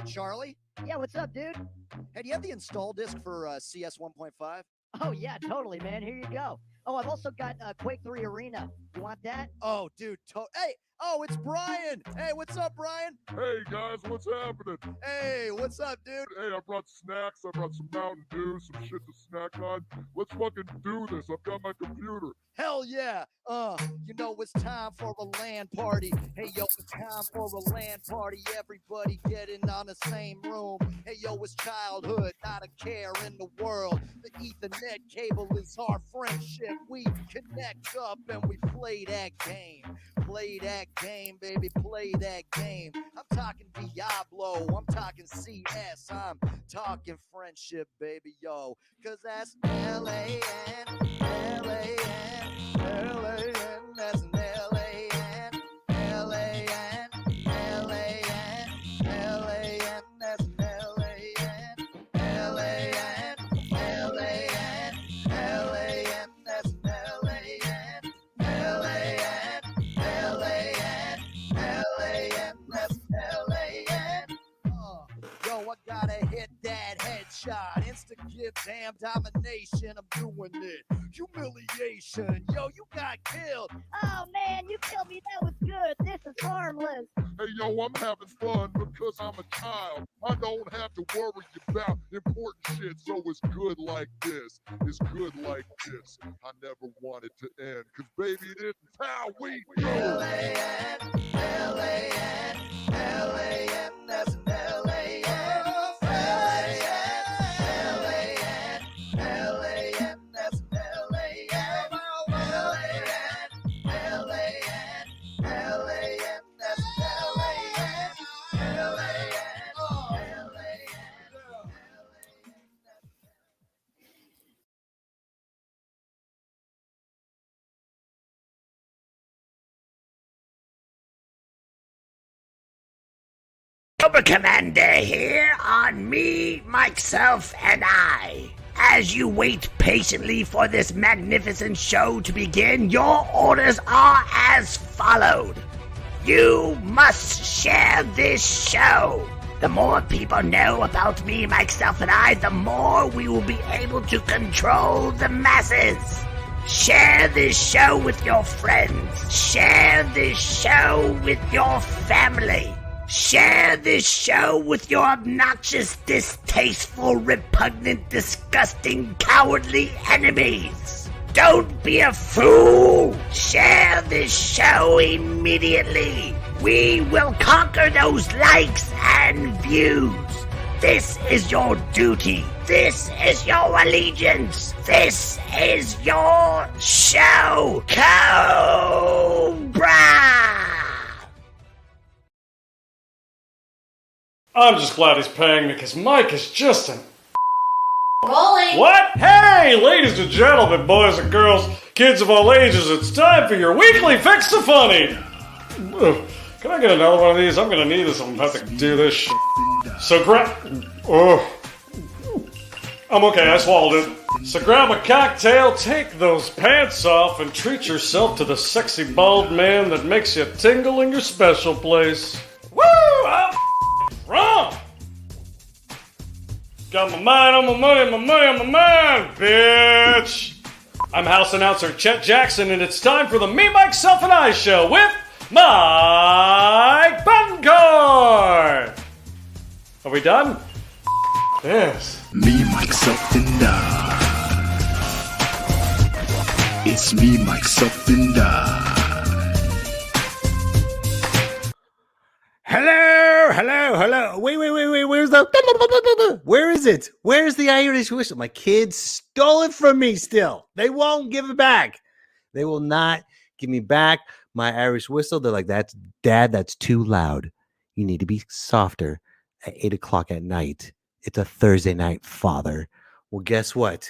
Charlie? Yeah, what's up, dude? Hey, do you have the install disc for CS 1.5? Oh, yeah, totally, man. Here you go. Oh, I've also got Quake 3 Arena. You want that? Oh, dude. Hey, oh, it's Brian. Hey, what's up, Brian? Hey, guys, what's happening? Hey, what's up, dude? Hey, I brought snacks. I brought some Mountain Dew, some shit to snack on. Let's fucking do this. I've got my computer. Hell yeah. You know it's time for a LAN party. Hey, yo, it's time for a LAN party. Everybody getting on the same room. Hey, yo, it's childhood, not a care in the world. The Ethernet cable is our friendship. We connect up and we play that game. Play that game, baby, play that game. I'm talking Diablo, I'm talking CS, I'm talking friendship, baby, yo. Cause that's LAN, LAN, LAN, that's an LAN, LAN, LAN, LAN, that's an LAN, LAN, LAN, LAN, that's an LAN, LAN, LAN, LAN, that's LAN. Yo, I gotta hit that headshot. Insta-give, damn domination. I'm doing it. Humiliation. Yo, you got killed. Oh, man, you killed me. That was good. This is harmless. Hey, yo, I'm having fun because I'm a child. I don't have to worry about important shit, so it's good like this. It's good like this. I never want it to end, because, baby, this is how we do. LAN, LAN, LAN, that's an LAN. Cobra Commander here on Me, Myself, and I. As you wait patiently for this magnificent show to begin, your orders are as followed. You must share this show. The more people know about Me, Myself, and I, the more we will be able to control the masses. Share this show with your friends. Share this show with your family. Share this show with your obnoxious, distasteful, repugnant, disgusting, cowardly enemies. Don't be a fool. Share this show immediately. We will conquer those likes and views. This is your duty. This is your allegiance. This is your show. Cobra! I'm just glad he's paying me because Mike is just an Rolling. What? Hey, ladies and gentlemen, boys and girls, kids of all ages, it's time for your weekly Fix the Funny. Can I get another one of these? I'm gonna need this. I'm gonna have to do this shit. So I'm okay, I swallowed it. So grab a cocktail, take those pants off, and treat yourself to the sexy bald man that makes you tingle in your special place. Woo! I'm wrong! Got my mind on my money, my money on my mind, bitch! I'm house announcer Chet Jackson, and it's time for the Me, Myself, and I show with Mike Buncord! Are we done? Yes. Me, myself, and I. It's me, myself, and I. Hello. Wait. Where's the... Where is it? Where's the Irish whistle? My kids stole it from me still. They won't give it back. They will not give me back my Irish whistle. They're like, that's Dad, that's too loud. You need to be softer at 8 o'clock at night. It's a Thursday night, Father. Well, guess what?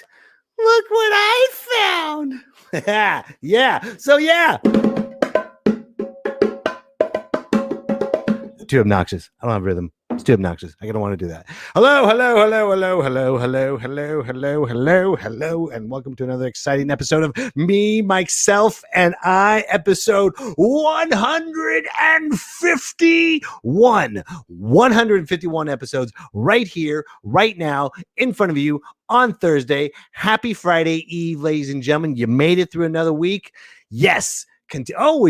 Look what I found. Yeah. Too obnoxious. I don't have rhythm. It's too obnoxious. I don't want to do that. Hello, hello, hello, hello, hello, hello, hello, hello, hello, hello, and welcome to another exciting episode of Me, Myself, and I, episode 151. 151 episodes right here, right now, in front of you on Thursday. Happy Friday Eve, ladies and gentlemen. You made it through another week. Yes. We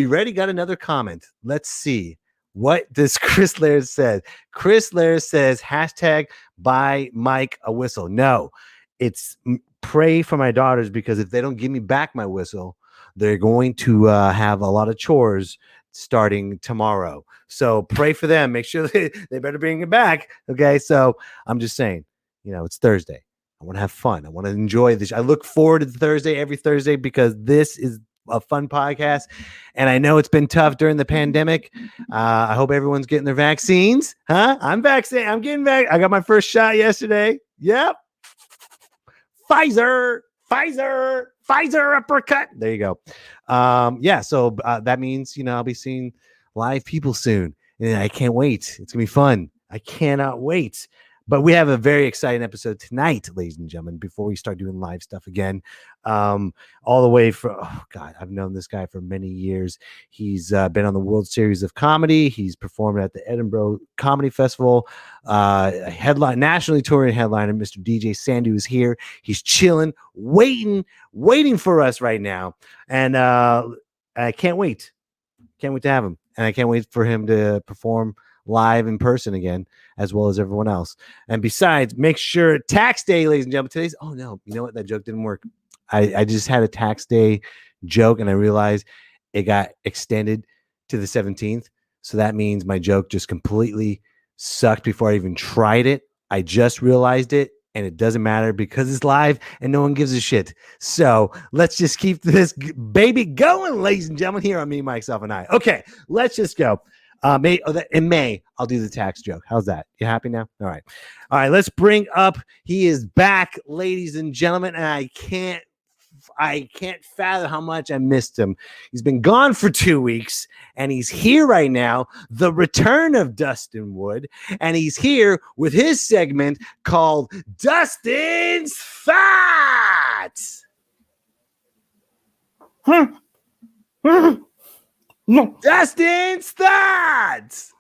already got another comment. Let's see. What does Chris Laird say? Chris Laird says, hashtag buy Mike a whistle. No, it's pray for my daughters, because if they don't give me back my whistle, they're going to have a lot of chores starting tomorrow. So pray for them. Make sure they better bring it back. Okay, so I'm just saying, it's Thursday. I want to have fun. I want to enjoy this. I look forward to Thursday, every Thursday, because this is a fun podcast, and I know it's been tough during the pandemic. I hope everyone's getting their vaccines. I'm vaccinated. I'm getting back. I got my first shot yesterday. Yep. Pfizer uppercut. There you go. So that means I'll be seeing live people soon, and I can't wait. It's gonna be fun. I cannot wait. But we have a very exciting episode tonight, ladies and gentlemen, before we start doing live stuff again. All the way from, I've known this guy for many years. He's been on the World Series of Comedy. He's performed at the Edinburgh Comedy Festival. Nationally touring headliner, Mr. DJ Sandhu is here. He's chilling, waiting for us right now. And I can't wait. Can't wait to have him. And I can't wait for him to perform live in person again, as well as everyone else. And besides, make sure tax day, ladies and gentlemen, you know what, that joke didn't work. I just had a tax day joke, and I realized it got extended to the 17th. So that means my joke just completely sucked before I even tried it. I just realized it, and it doesn't matter because it's live and no one gives a shit. So let's just keep this baby going, ladies and gentlemen, here on Me, Myself, and I. Okay, let's just go. In May, I'll do the tax joke. How's that? You happy now? All right. Let's bring up. He is back, ladies and gentlemen, and I can't fathom how much I missed him. He's been gone for 2 weeks, and he's here right now. The return of Dustin Wood, and he's here with his segment called Dustin's Thoughts. No. Dustin's Thoughts.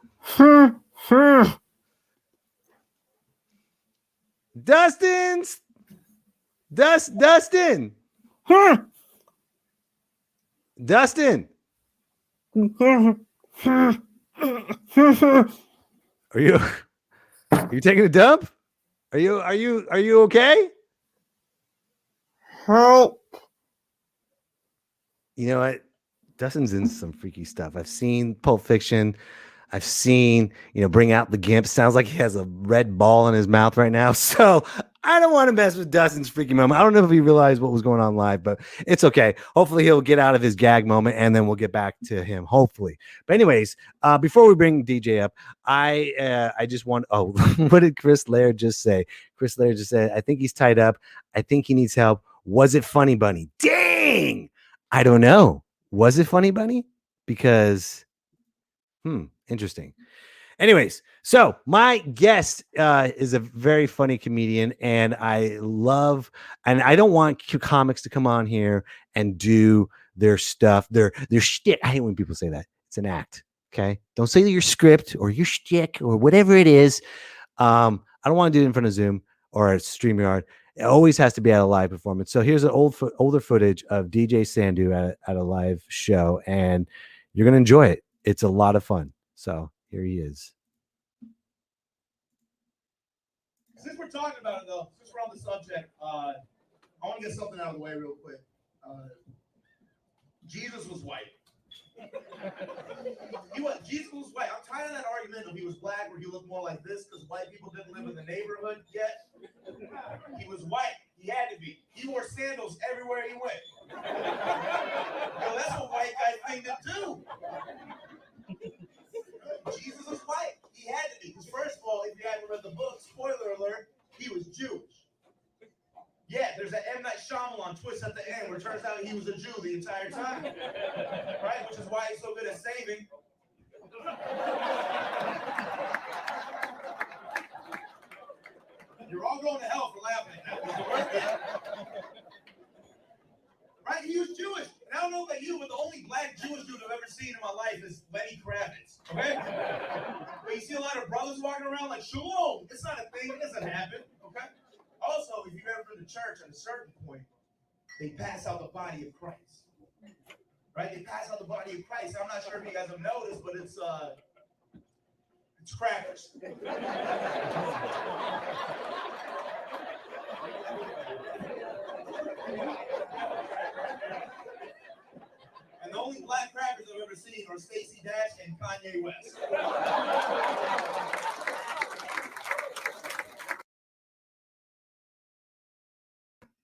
Dustin. Dustin. Are you taking a dump? Are you okay? Help. You know what? Dustin's in some freaky stuff. I've seen Pulp Fiction. I've seen, Bring Out the Gimp. Sounds like he has a red ball in his mouth right now. So I don't want to mess with Dustin's freaky moment. I don't know if he realized what was going on live, but it's okay. Hopefully he'll get out of his gag moment, and then we'll get back to him, hopefully. But anyways, before we bring DJ up, I just want, what did Chris Laird just say? Chris Laird just said, I think he's tied up. I think he needs help. Was it funny, Bunny? Dang! I don't know. Was it funny, Bunny? Because, interesting. Anyways, so my guest is a very funny comedian, and I don't want comics to come on here and do their stuff, their shtick. I hate when people say that. It's an act, okay? Don't say your script or your shtick or whatever it is. I don't want to do it in front of Zoom or at StreamYard. It always has to be at a live performance. So here's an older footage of DJ Sandhu at a live show, and you're going to enjoy it. It's a lot of fun. So here he is. Since we're talking about it, though, since we're on the subject, I want to get something out of the way real quick. Jesus was white. Jesus was white. I'm tired of that argument of he was black or he looked more like this because white people didn't live in the neighborhood yet. He was white. He had to be. He wore sandals everywhere he went. Yo, that's a white guy thing to do. Jesus was white. He had to be. Because first of all, if you haven't read the book, spoiler alert, he was Jewish. Yeah, there's an M. Night Shyamalan twist at the end where it turns out he was a Jew the entire time. Right? Which is why he's so good at saving. all going to hell for laughing at that. Was it worth it? Right? He was Jewish. And I don't know about you, but the only black Jewish dude I've ever seen in my life is Lenny Kravitz. Okay? But you see a lot of brothers walking around like, shalom. It's not a thing. It doesn't happen. Okay? Also, if you've ever been to church at a certain point, they pass out the body of Christ. Right? They pass out the body of Christ. I'm not sure if you guys have noticed, but it's crackers. And the only black crackers I've ever seen are Stacey Dash and Kanye West.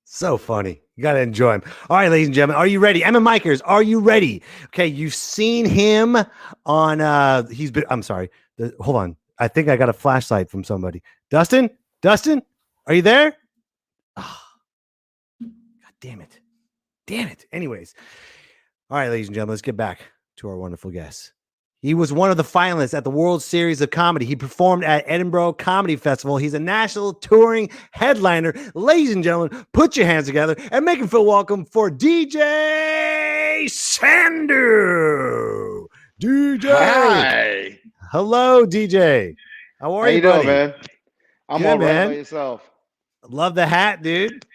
So funny. You got to enjoy him. All right, ladies and gentlemen, are you ready? Emma Mikers, are you ready? Okay, you've seen him on I'm sorry. Hold on. I think I got a flashlight from somebody. Dustin, are you there? Oh, God damn it. Anyways. All right, ladies and gentlemen, let's get back to our wonderful guest. He was one of the finalists at the World Series of Comedy. He performed at Edinburgh Comedy Festival. He's a national touring headliner. Ladies and gentlemen, put your hands together and make him feel welcome for DJ Sandhu. DJ. Hi. Hello, DJ. How are you, buddy? Doing, man? I'm good, all right man. by yourself. Love the hat, dude.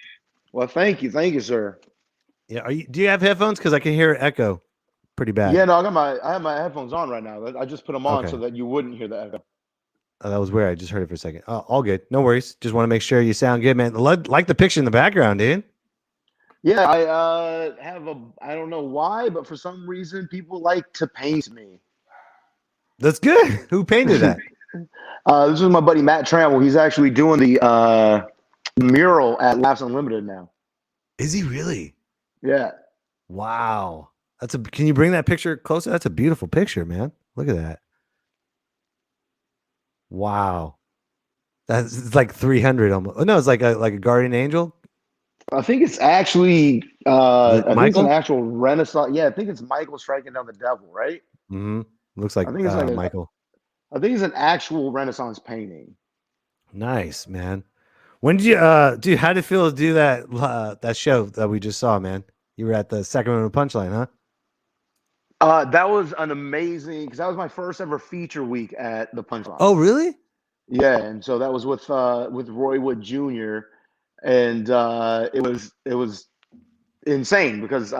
Well, thank you, sir. Yeah, do you have headphones? Because I can hear it echo pretty bad. Yeah, no, I have my headphones on right now. I just put them on so that you wouldn't hear the echo. That was weird. I just heard it for a second. All good. No worries. Just want to make sure you sound good, man. Like the picture in the background, dude. Yeah, I I don't know why, but for some reason people like to paint me. That's good. Who painted that? This is my buddy Matt Trammell. He's actually doing the mural at Laughs Unlimited now. Is he really? Yeah. Wow. Can you bring that picture closer? That's a beautiful picture, man. Look at that. Wow. It's like 300 almost. Oh, no, it's like a guardian angel. I think it's actually I think it's an Michael? actual Renaissance. Yeah, I think it's Michael striking down the devil, right? Mm-hmm. Looks like, I think it's like Michael. I think it's an actual Renaissance painting. Nice, man. When did you dude, how did it feel to do that show that we just saw, man? You were at the Sacramento Punchline, huh? That was an amazing, because that was my first ever feature week at the Punchline. Oh, really? Yeah, and so that was with Roy Wood Jr. and it was insane because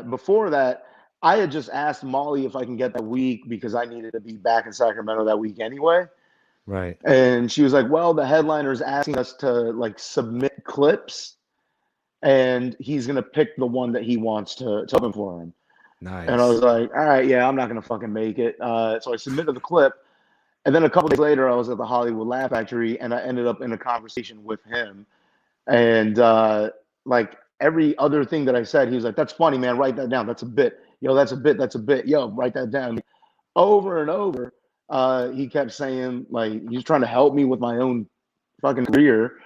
before that I had just asked Molly if I can get that week because I needed to be back in Sacramento that week anyway. Right. And she was like, "Well, the headliner is asking us to like submit clips, and he's gonna pick the one that he wants to open for him." Nice. And I was like, "All right, yeah, I'm not gonna fucking make it." So I submitted the clip, and then a couple days later, I was at the Hollywood Laugh Factory, and I ended up in a conversation with him. And like every other thing that I said, he was like, "That's funny, man. Write that down. That's a bit. Yo, that's a bit. That's a bit. Yo, write that down." Over and over, he kept saying like he's trying to help me with my own fucking career.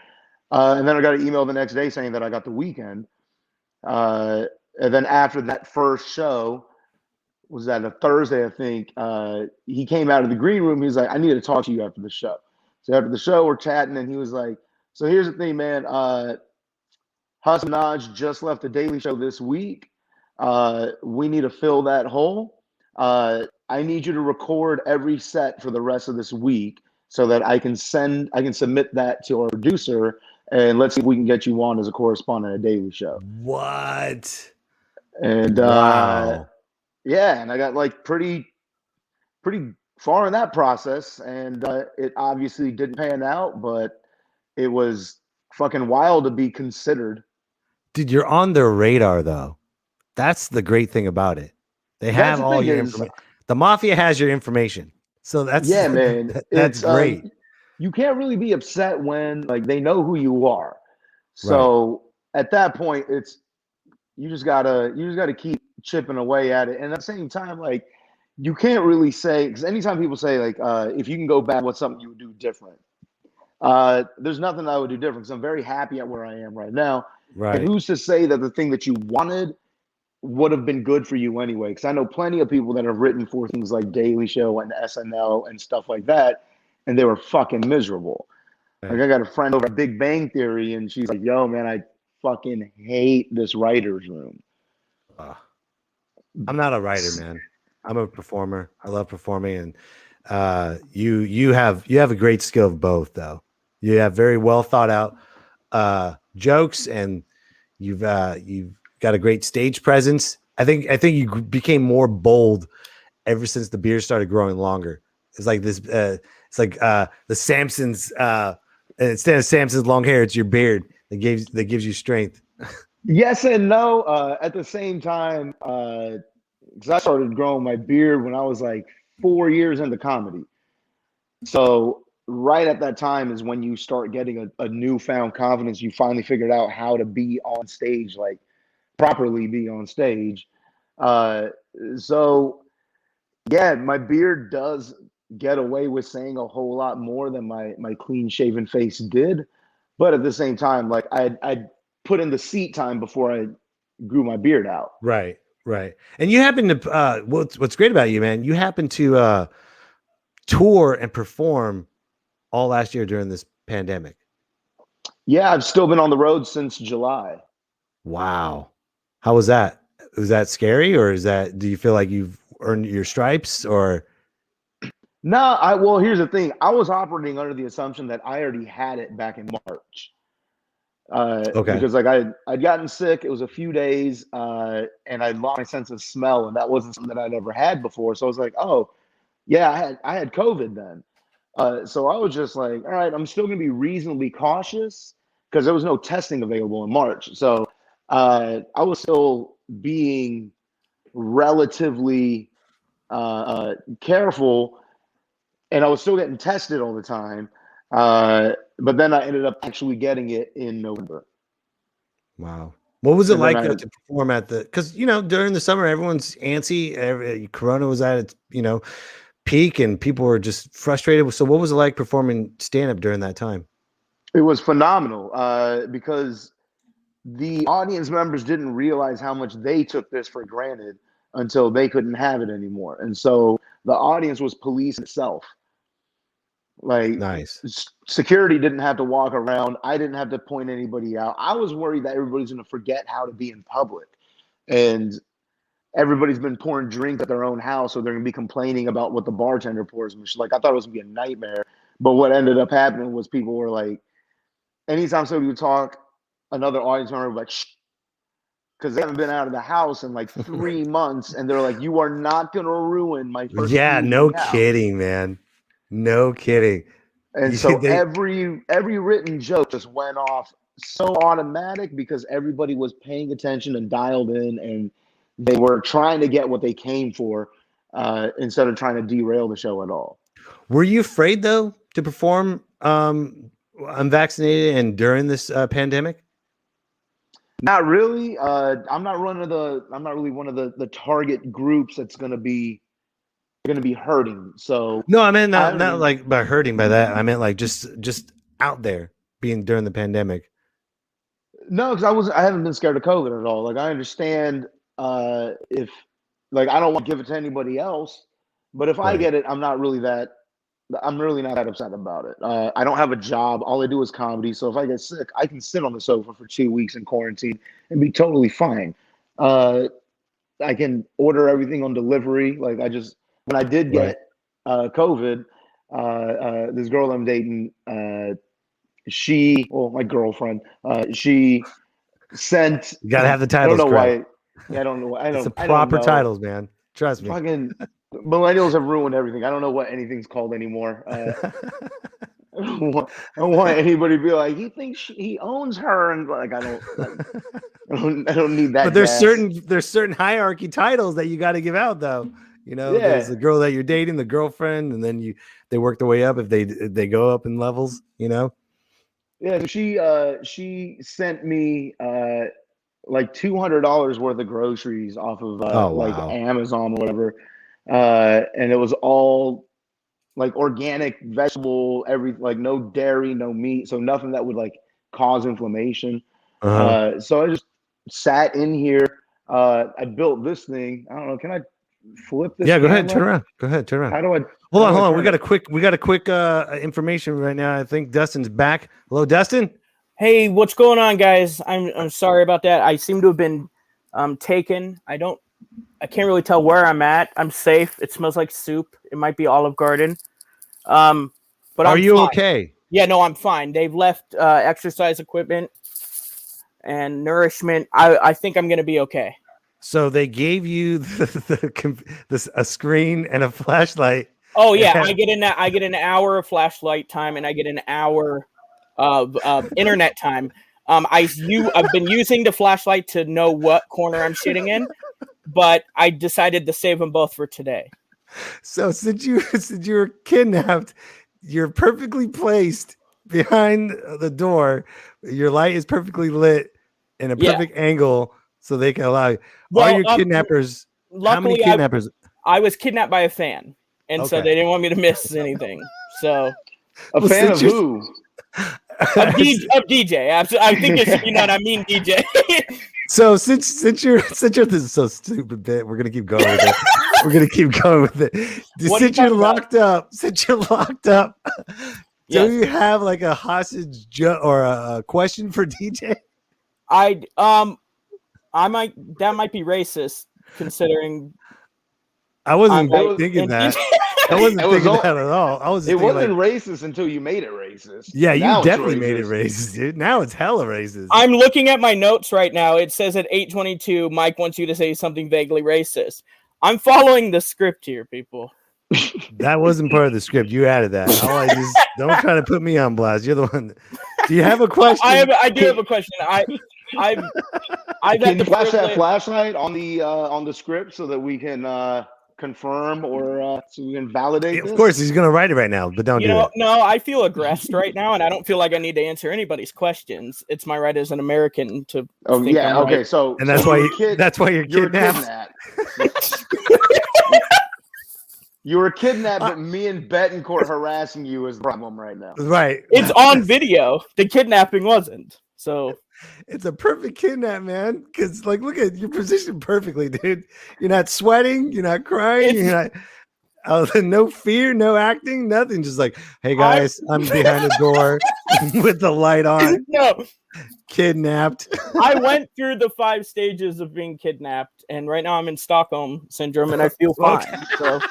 And then I got an email the next day saying that I got the weekend. And then after that first show, was that a Thursday, I think, he came out of the green room. He was like, "I need to talk to you after the show." So after the show, we're chatting, and he was like, "So here's the thing, man. Hassan Minaj just left the Daily Show this week. We need to fill that hole. I need you to record every set for the rest of this week so that I can submit that to our producer, and let's see if we can get you on as a correspondent at Daily Show." What? And wow. Yeah, and I got like pretty far in that process, and it obviously didn't pan out, but it was fucking wild to be considered. Dude, you're on their radar though. That's the great thing about it. They have all your information. The mafia has your information. So that's man. That's great. You can't really be upset when like they know who you are. So at that point, you just gotta keep chipping away at it. And at the same time, like you can't really say, because anytime people say like if you can go back, what's something you would do different? There's nothing I would do different because I'm very happy at where I am right now. Right. And who's to say that the thing that you wanted would have been good for you anyway? Because I know plenty of people that have written for things like Daily Show and SNL and stuff like that, and they were fucking miserable. Like I got a friend over at Big Bang Theory, and she's like, "Yo, man, I fucking hate this writer's room." I'm not a writer, man. I'm a performer. I love performing, and you have a great skill of both, though. You have very well thought out jokes, and you've got a great stage presence. I think you became more bold ever since the beard started growing longer. It's like this. It's like the Samson's. Instead of Samson's long hair, it's your beard that gives you strength. Yes and no. At the same time, because I started growing my beard when I was like 4 years into comedy. So right at that time is when you start getting a newfound confidence. You finally figured out how to be on stage, like properly be on stage. So yeah, my beard does get away with saying a whole lot more than my clean shaven face did. But at the same time, like I'd put in the seat time before I grew my beard out. Right. And you happen to what's great about you, man, you happen to tour and perform all last year during this pandemic. Yeah, I've still been on the road since July. Wow. How was that? Was that scary, or do you feel like you've earned your stripes, or? No, well, here's the thing. I was operating under the assumption that I already had it back in March. Okay. Because like I'd gotten sick. It was a few days, and I lost my sense of smell, and that wasn't something that I'd ever had before. So I was like, oh, yeah, I had COVID then. So I was just like, all right, I'm still gonna be reasonably cautious because there was no testing available in March. So I was still being relatively careful, and I was still getting tested all the time. But then I ended up actually getting it in November. Wow. What was it like to perform at because, during the summer, everyone's antsy. Corona was at its, peak, and people were just frustrated. So what was it like performing stand-up during that time? It was phenomenal because the audience members didn't realize how much they took this for granted until they couldn't have it anymore. And so the audience was police itself. Like, nice. Security didn't have to walk around. I didn't have to point anybody out. I was worried that everybody's going to forget how to be in public. And everybody's been pouring drinks at their own house, so they're going to be complaining about what the bartender pours. Like, I thought it was going to be a nightmare. But what ended up happening was people were like, anytime somebody would talk, another audience member would be like, shh, because they haven't been out of the house in like 3 months. And they're like, you are not going to ruin my first. Yeah, no kidding, man. No kidding. And so every written joke just went off so automatic because everybody was paying attention and dialed in, and they were trying to get what they came for instead of trying to derail the show at all. Were you afraid, though, to perform unvaccinated and during this pandemic? Not really. I'm not really one of the target groups that's going to be hurting. So no, I meant not like by hurting by that. I meant like just out there being during the pandemic. No, because I haven't been scared of COVID at all. Like, I understand if, like, I don't want to give it to anybody else, but if I get it, I'm really not that upset about it. I don't have a job. All I do is comedy. So if I get sick, I can sit on the sofa for 2 weeks in quarantine and be totally fine. I can order everything on delivery. Like, when I did get COVID, this girl I'm dating, my girlfriend, she sent. You gotta have the titles. I don't know why. Yeah, I don't know. It's the proper titles, man. Trust me. Fucking millennials have ruined everything. I don't know what anything's called anymore. I don't want anybody to be like, he thinks he owns her, and like I don't need that. But there's certain hierarchy titles that you got to give out, though. There's the girl that you're dating, the girlfriend, and then they work their way up if they go up in levels. Yeah, so she sent me like $200 worth of groceries off of Amazon or whatever, and it was all like organic, vegetable, like no dairy, no meat, so nothing that would like cause inflammation. So I just sat in here. I built this thing. I don't know. Can I flip this? Yeah, go ahead. Turn around. Go ahead. Turn around. How do I? Hold on. We got a quick information right now. I think Dustin's back. Hello, Dustin. Hey, what's going on, guys? I'm sorry about that. I seem to have been taken. I can't really tell where I'm at. I'm safe. It smells like soup. It might be Olive Garden. But are you fine. Okay? Yeah, no, I'm fine. They've left exercise equipment and nourishment. I think I'm gonna be okay. So they gave you a screen and a flashlight. Oh yeah, I get an hour of flashlight time and I get an hour of internet time. I've been using the flashlight to know what corner I'm shitting in, but I decided to save them both for today. So since you were kidnapped, you're perfectly placed behind the door. Your light is perfectly lit in a perfect angle, so they can allow you. Well, are your kidnappers? Luckily, how many kidnappers? I was kidnapped by a fan, and so they didn't want me to miss anything. So, a fan of who? Of DJ. I think it should be not. I mean DJ. So since you're this is so stupid bit, we're gonna keep going with it. We're gonna keep going with it. Since you're locked up, do you have like a hostage or a question for DJ? That might be racist, considering I wasn't thinking that. I wasn't thinking that at all. It wasn't racist until you made it racist. Yeah, you definitely made it racist, dude. Now it's hella racist. I'm looking at my notes right now. It says at 8:22, Mike wants you to say something vaguely racist. I'm following the script here, people. That wasn't part of the script. You added that. Don't try to put me on blast. You're the one. Do you have a question? I do have a question. I've can you flash that flashlight on the script so that we can confirm or so we can validate Of course, he's gonna write it right now, but don't do it. No, I feel aggressed right now, and I don't feel like I need to answer anybody's questions. It's my right as an American to. Oh yeah, okay. Right. So that's why you're kidnapped. You were kidnapped, but me and Betancourt harassing you is the problem right now. Right. It's on video. The kidnapping wasn't. So it's a perfect kidnap, man. Because look at your position perfectly, dude. You're not sweating. You're not crying. You're not. No fear. No acting. Nothing. Just like, hey guys, I'm behind the door with the light on. No. Kidnapped. I went through the 5 stages of being kidnapped, and right now I'm in Stockholm syndrome, and I feel fine. Okay.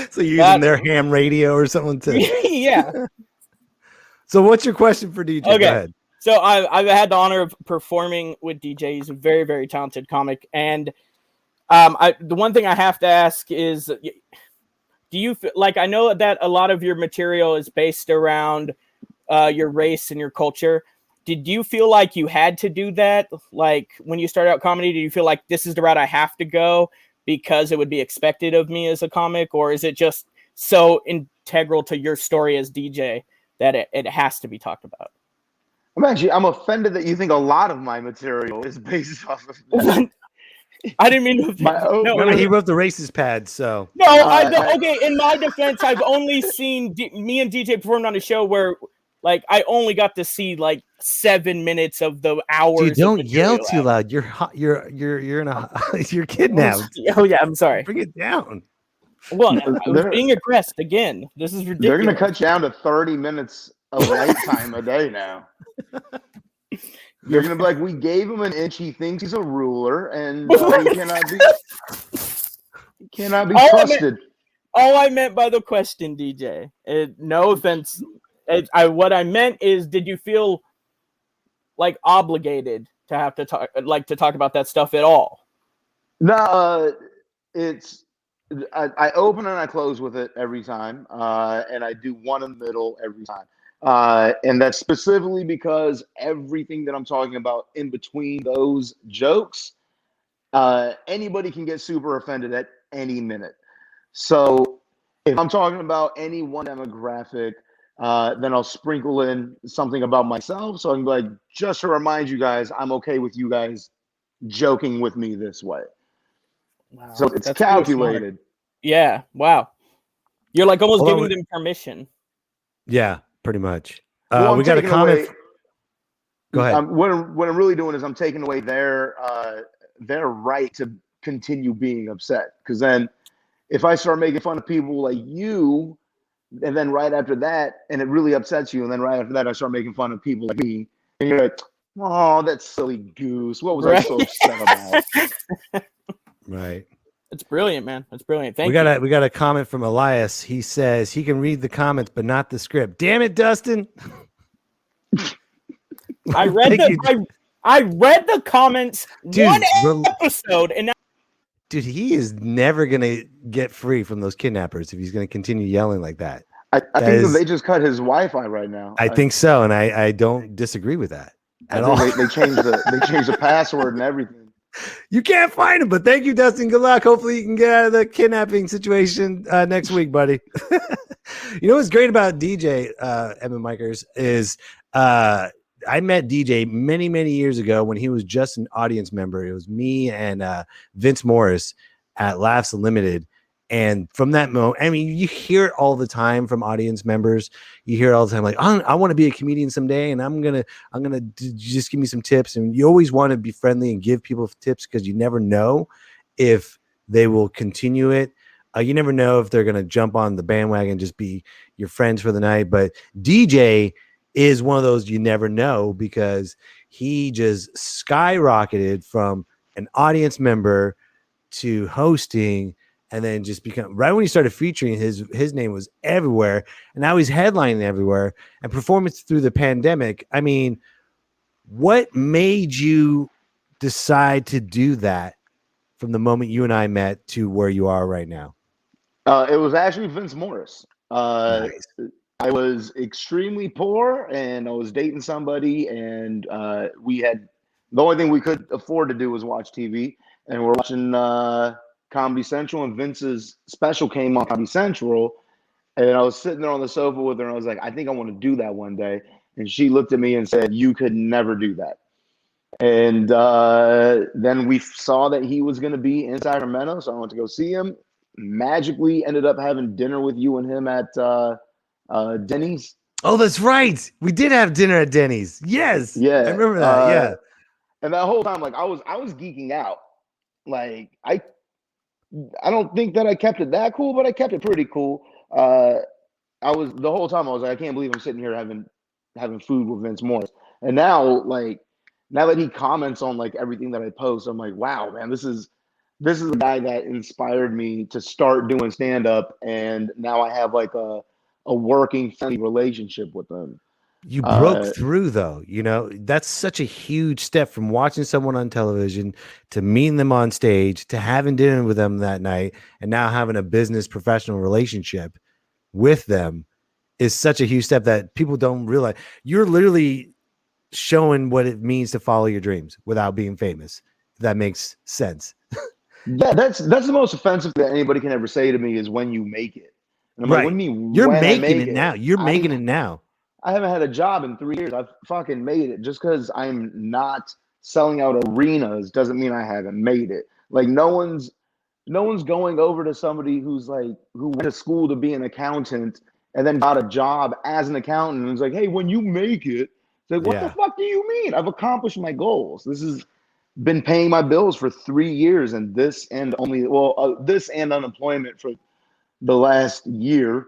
So you're using their ham radio or something too. Yeah. So what's your question for DJ? Okay. Go ahead. So I've had the honor of performing with DJ. He's a very, very talented comic. And the one thing I have to ask is, do you feel like, I know that a lot of your material is based around your race and your culture. Did you feel like you had to do that? Like when you started out comedy, do you feel like this is the route I have to go because it would be expected of me as a comic? Or is it just so integral to your story as DJ that it has to be talked about? I'm offended that you think a lot of my material is based off of that. I didn't mean to. No, he wrote the racist pad, so. No, okay, in my defense, I've only seen me and DJ performed on a show where, like, I only got to see, like, 7 minutes of the hours. Dude, don't yell too loud. You're you're kidnapped. Oh, yeah, I'm sorry. Bring it down. Well, I was being aggressed again. This is ridiculous. They're going to cut you down to 30 minutes of light time a day now. You're going to be like, we gave him an inch. He thinks he's a ruler, and he cannot be trusted. All I meant by the question, DJ, no offense. What I meant is, did you feel like obligated to have to talk about that stuff at all? No, I open and I close with it every time, and I do one in the middle every time. And that's specifically because everything that I'm talking about in between those jokes, anybody can get super offended at any minute. So if I'm talking about any one demographic, then I'll sprinkle in something about myself. So I can be like, just to remind you guys, I'm okay with you guys joking with me this way. Wow, so it's calculated. Yeah. Wow. You're like almost giving them permission. Yeah, pretty much. We got a comment. Go ahead. What I'm really doing is I'm taking away their right to continue being upset. Because then if I start making fun of people like you, and then right after that, and it really upsets you, and then right after that, I start making fun of people like me, and you're like, oh, that's silly goose. What was I so upset about? Right. It's brilliant, man. It's brilliant. Thank we got a comment from Elias. He says he can read the comments, but not the script. Damn it, Dustin. I read the comments Dude, one episode, and now dude, he is never gonna get free from those kidnappers if he's gonna continue yelling like that. I think that they just cut his Wi-Fi right now. I think so, and I don't disagree with that at all. They changed the password and everything. You can't find him, but thank you, Dustin. Good luck. Hopefully you can get out of the kidnapping situation next week, buddy. You know what's great about DJ Evan Mikers is I met DJ many, many years ago when he was just an audience member. It was me and Vince Morris at Laughs Unlimited. And from that moment, I mean, you hear it all the time from audience members. You hear it all the time, like, I want to be a comedian someday, and I'm gonna just give me some tips. And you always want to be friendly and give people tips because you never know if they will continue it. You never know if they're gonna jump on the bandwagon and just be your friends for the night. But DJ is one of those you never know because he just skyrocketed from an audience member to hosting. And then just become right when he started featuring, his name was everywhere, and now he's headlining everywhere and performing through the pandemic. I mean, what made you decide to do that from the moment you and I met to where you are right now? It was actually Vince Morris. Nice. I was extremely poor, and I was dating somebody, and we had the only thing we could afford to do was watch TV, and we're watching Comedy Central, and Vince's special came on Comedy Central, and I was sitting there on the sofa with her, and I was like, I think I want to do that one day. And she looked at me and said, you could never do that. And then we saw that he was going to be in Sacramento, so I went to go see him. Magically ended up having dinner with you and him at Denny's. Oh, that's right. We did have dinner at Denny's. Yes. Yeah. I remember that. Yeah. And that whole time, like, I was geeking out. Like, I don't think that I kept it that cool, but I kept it pretty cool. The whole time I was like, I can't believe I'm sitting here having food with Vince Morris. And now that he comments on like everything that I post, I'm like, wow, man, this is the guy that inspired me to start doing stand-up, and now I have like a working friendly relationship with him. You broke through, though. You know, that's such a huge step from watching someone on television to meeting them on stage to having dinner with them that night and now having a business professional relationship with them is such a huge step that people don't realize. You're literally showing what it means to follow your dreams without being famous. If that makes sense. That's the most offensive thing that anybody can ever say to me is when you make it. And I'm right. like, what do you mean? You're making it now. You're making it now. I haven't had a job in 3 years. I've fucking made it. Just because I'm not selling out arenas doesn't mean I haven't made it. Like no one's going over to somebody who went to school to be an accountant and then got a job as an accountant and it's like, hey, when you make it, it's like, what the fuck do you mean? I've accomplished my goals. This has been paying my bills for 3 years, and this and unemployment for the last year.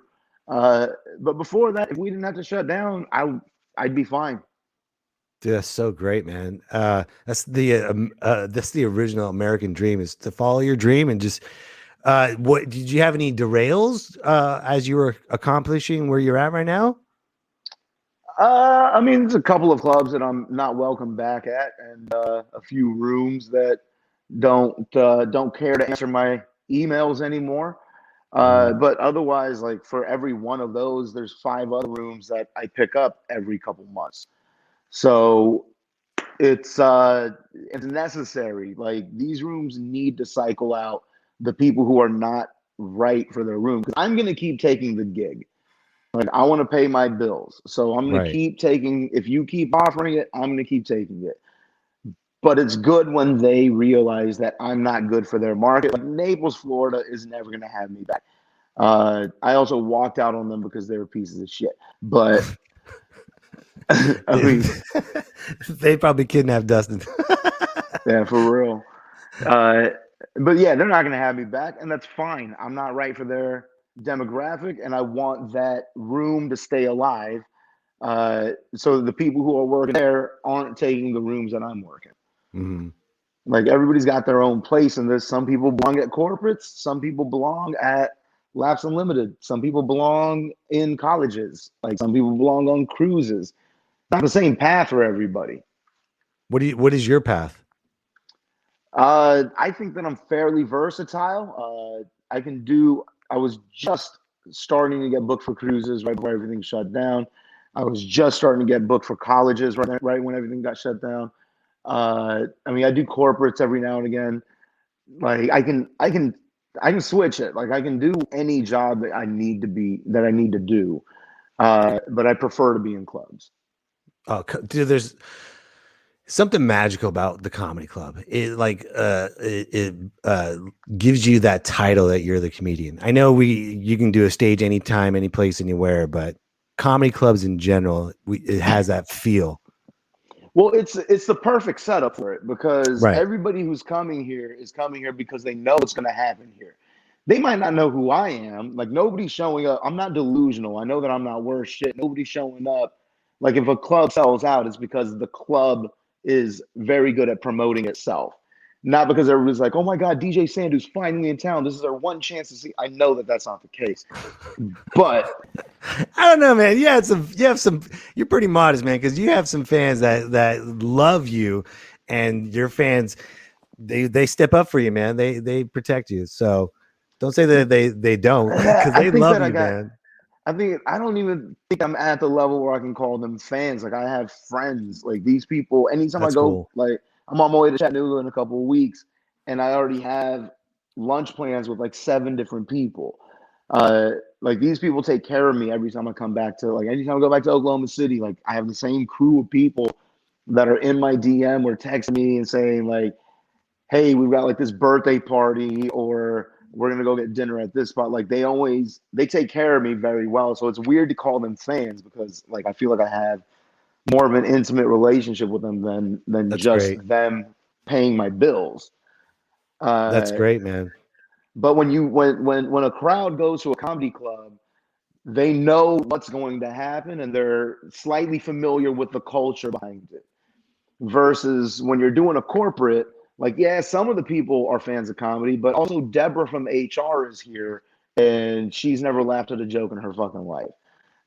But before that, if we didn't have to shut down, I'd be fine. Dude, that's so great, man. That's the original American dream, is to follow your dream and just. What did you have any derails as you were accomplishing where you're at right now? I mean, there's a couple of clubs that I'm not welcome back at, and a few rooms that don't care to answer my emails anymore. But otherwise, like for every one of those, there's 5 other rooms that I pick up every couple months. So it's necessary. Like these rooms need to cycle out the people who are not right for their room. Because I'm going to keep taking the gig. Like I want to pay my bills. So I'm going to keep taking, if you keep offering it, I'm going to keep taking it. But it's good when they realize that I'm not good for their market. Like Naples, Florida is never going to have me back. I also walked out on them because they were pieces of shit. But I mean, they probably kidnapped Dustin. Yeah, for real. But yeah, they're not going to have me back, and that's fine. I'm not right for their demographic, and I want that room to stay alive. So the people who are working there aren't taking the rooms that I'm working. Mm-hmm. Like everybody's got their own place in this. Some people belong at corporates. Some people belong at Laps Unlimited. Some people belong in colleges. Like some people belong on cruises. It's not the same path for everybody. What is your path? I think that I'm fairly versatile. I was just starting to get booked for cruises right before everything shut down. I was just starting to get booked for colleges right when everything got shut down. I mean, I do corporates every now and again. Like I can switch it. Like I can do any job that I need to do. But I prefer to be in clubs. Oh, dude, there's something magical about the comedy club. It gives you that title that you're the comedian. I know you can do a stage anytime, any place, anywhere, but comedy clubs in general, it has that feel. Well, it's the perfect setup for it because Right. everybody who's coming here is coming here because they know it's going to happen here. They might not know who I am. Like nobody's showing up. I'm not delusional. I know that I'm not worth shit. Nobody's showing up. Like if a club sells out, it's because the club is very good at promoting itself. Not because everybody's like, oh my God, DJ Sandhu's finally in town. This is our one chance to see. I know that that's not the case. But I don't know, man. You're pretty modest, man, because you have some fans that love you, and your fans, they step up for you, man. They protect you. So don't say that they don't, because they love you, man. I don't even think I'm at the level where I can call them fans. Like I have friends. Like these people, anytime That's I go, cool. like I'm on my way to Chattanooga in a couple of weeks, and I already have lunch plans with like 7 different people. Like these people take care of me every time I come back to anytime I go back to Oklahoma City. Like I have the same crew of people that are in my DM or texting me and saying like, hey, we've got like this birthday party, or we're gonna go get dinner at this spot. Like they take care of me very well. So it's weird to call them fans because like I feel like I have more of an intimate relationship with them than That's just great. them paying my bills. That's great, man. But when a crowd goes to a comedy club, they know what's going to happen and they're slightly familiar with the culture behind it. Versus when you're doing a corporate, like, yeah, some of the people are fans of comedy, but also Deborah from HR is here and she's never laughed at a joke in her fucking life.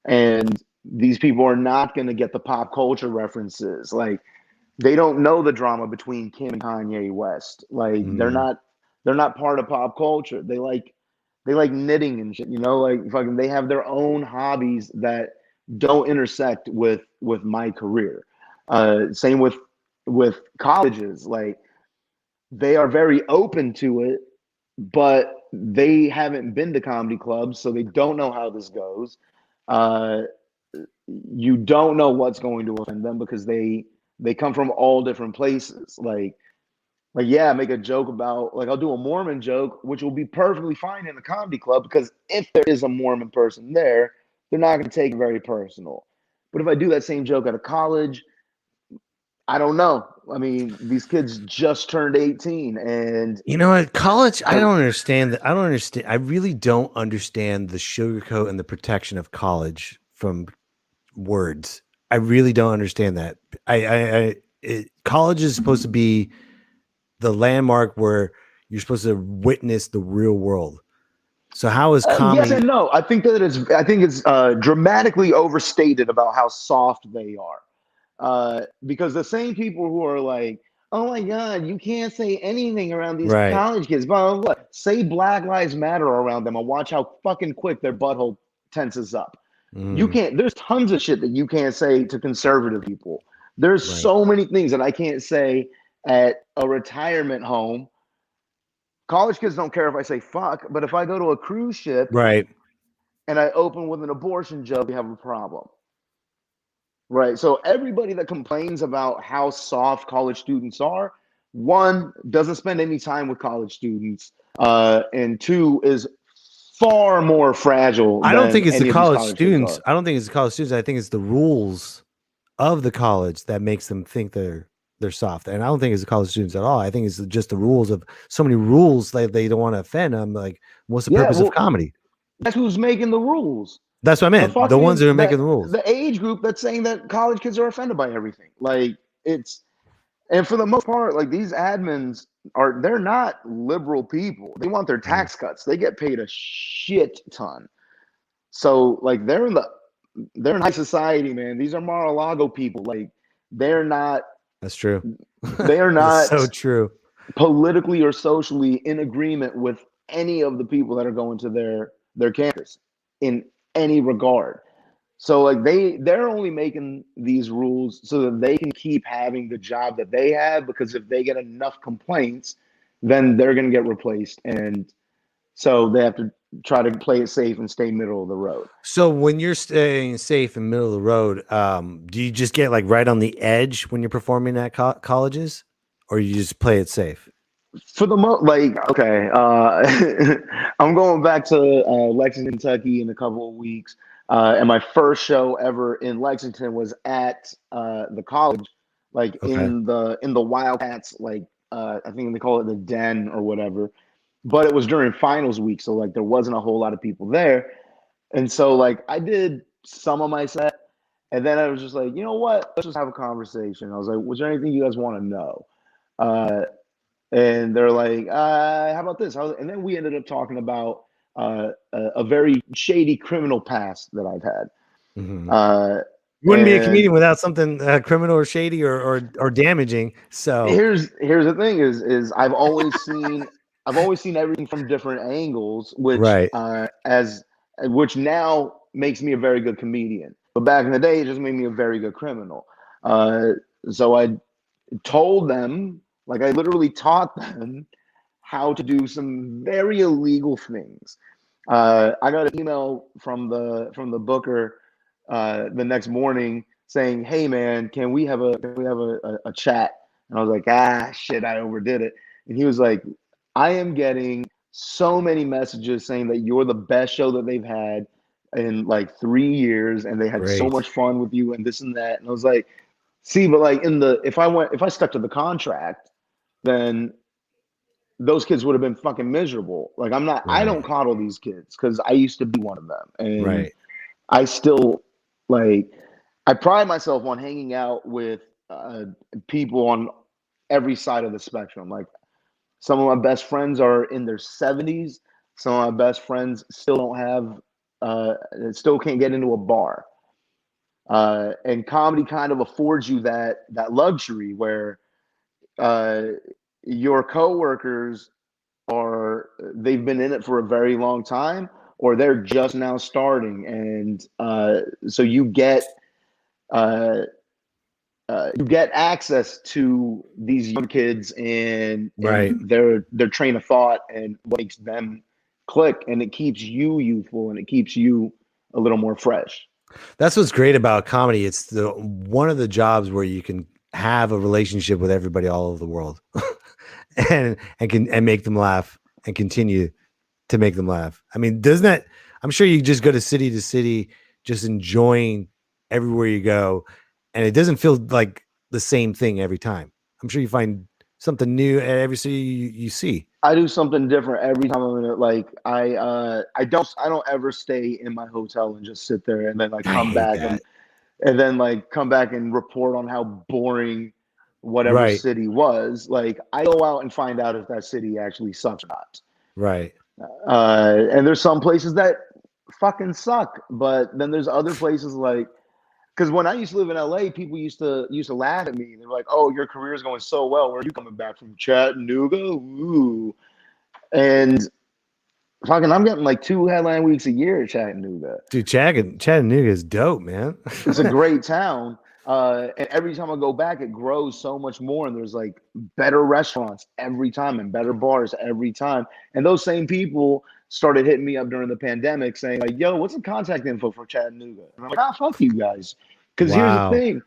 And these people are not going to get the pop culture references. Like, they don't know the drama between Kim and Kanye West. Like, they're not part of pop culture. They like knitting and shit, like fucking they have their own hobbies that don't intersect with my career. Same with colleges. Like, they are very open to it, but they haven't been to comedy clubs, so they don't know how this goes. You don't know what's going to offend them because they come from all different places. Like yeah, make a joke about, like, I'll do a Mormon joke, which will be perfectly fine in a comedy club because if there is a Mormon person there, they're not going to take it very personal. But if I do that same joke at a college, I don't know. I mean, these kids just turned 18 and You know what? College, I don't understand that. I don't understand. I really don't understand the sugarcoat and the protection of college from words. I really don't understand that. College is supposed to be the landmark where you're supposed to witness the real world. So how is comedy? Yes and no. I think it's dramatically overstated about how soft they are. Because the same people who are like, oh my God, you can't say anything around these Right. college kids, blah, blah, blah. Say Black Lives Matter around them and watch how fucking quick their butthole tenses up. You can't, there's tons of shit that you can't say to conservative people. There's so many things that I can't say at a retirement home. College kids don't care if I say fuck, but if I go to a cruise ship Right. and I open with an abortion joke, we have a problem. Right. So everybody that complains about how soft college students are, 1, doesn't spend any time with college students, and 2, is far more fragile. I don't think it's the college students. students. I don't think it's the college students. I think it's the rules of the college that makes them think they're they're soft, and I don't think it's the college students at all. I think it's just the rules of so many rules that they don't want to offend. I'm like, what's the purpose of comedy? That's who's making the rules. That's what I meant. The ones that are making the rules. The age group that's saying that college kids are offended by everything. Like and for the most part, like these admins they're not liberal people. They want their tax cuts. They get paid a shit ton. So like they're in high society, man. These are Mar-a-Lago people. Like they're not. That's true. They are not so true. Politically or socially in agreement with any of the people that are going to their campus in any regard. So like they're only making these rules so that they can keep having the job that they have, because if they get enough complaints, then they're going to get replaced. And so they have to try to play it safe and stay middle of the road. So when you're staying safe in middle of the road, do you just get like right on the edge when you're performing at colleges, or you just play it safe? For the most, like, okay, I'm going back to Lexington, Kentucky in a couple of weeks. And my first show ever in Lexington was at the college, like in the Wildcats, like I think they call it the Den or whatever. But it was during finals week, so like there wasn't a whole lot of people there. And so like I did some of my set, and then I was just like, you know what? Let's just have a conversation. I was like, was there anything you guys want to know? And they're like, how about this? And then we ended up talking about a very shady criminal past that I've had. Mm-hmm. You wouldn't be a comedian without something criminal or shady or damaging. So here's the thing: is I've always seen everything from different angles, which which now makes me a very good comedian. But back in the day, it just made me a very good criminal. So I told them. Like I literally taught them how to do some very illegal things. I got an email from the booker the next morning saying, "Hey man, can we have a chat?" And I was like, shit, I overdid it. And he was like, "I am getting so many messages saying that you're the best show that they've had in like 3 years, and they had so much fun with you and this and that." And I was like, "See, but like if I stuck to the contract, then those kids would have been fucking miserable. Like I don't coddle these kids because I used to be one of them. And I still like, I pride myself on hanging out with people on every side of the spectrum. Like some of my best friends are in their 70s. Some of my best friends still don't have, still can't get into a bar. And comedy kind of affords you that luxury where your coworkers they've been in it for a very long time, or they're just now starting, and so you get access to these young kids and their train of thought and what makes them click, and it keeps you youthful and it keeps you a little more fresh. That's what's great about comedy. It's one of the jobs where you can have a relationship with everybody all over the world and make them laugh and continue to make them laugh. I mean, I'm sure you just go to city, just enjoying everywhere you go, and it doesn't feel like the same thing every time. I'm sure you find something new at every city you see. I do something different every time I'm in it. Like I don't ever stay in my hotel and just sit there and then like come back and then like come back and report on how boring whatever city was. Like I go out and find out if that city actually sucks or not. Right. And there's some places that fucking suck, but then there's other places like, because when I used to live in LA, people used to laugh at me. They're like, "Oh, your career is going so well. Where are you coming back from? Chattanooga?" Ooh. And fucking, I'm getting like 2 headline weeks a year at Chattanooga. Dude, Chattanooga is dope, man. It's a great town. And every time I go back, it grows so much more. And there's like better restaurants every time and better bars every time. And those same people started hitting me up during the pandemic saying like, "Yo, what's the contact info for Chattanooga?" And I'm like, fuck you guys. Because here's the thing.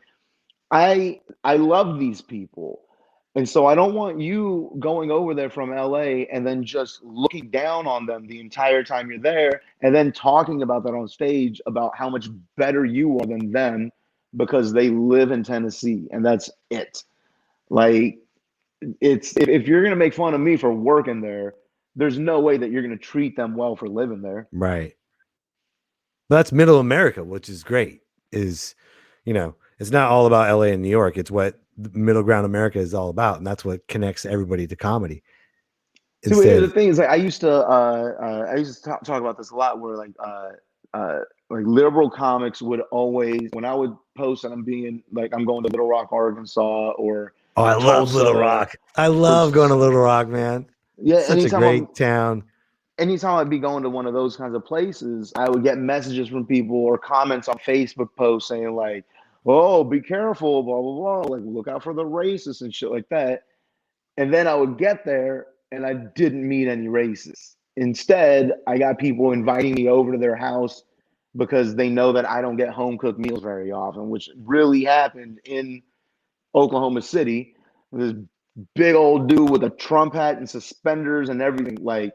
I love these people. And so I don't want you going over there from LA and then just looking down on them the entire time you're there and then talking about that on stage about how much better you are than them because they live in Tennessee and that's it. Like, it's if you're gonna make fun of me for working there, there's no way that you're gonna treat them well for living there. Right. That's middle America, which is great. Is, it's not all about LA and New York. It's what middle ground America is all about, and that's what connects everybody to comedy. See, the thing is, like, I used to talk about this a lot, where like liberal comics would always, when I would post that I'm going to Little Rock, Arkansas, or I love Tulsa, Little Rock. I love going to Little Rock, man. Yeah, such a great town. Anytime I'd be going to one of those kinds of places, I would get messages from people or comments on Facebook posts saying like, "Oh, be careful, blah blah blah, like look out for the racists and shit like that." And then I would get there and I didn't meet any racists. Instead, I got people inviting me over to their house because they know that I don't get home cooked meals very often, which really happened in Oklahoma City. This big old dude with a Trump hat and suspenders and everything, like,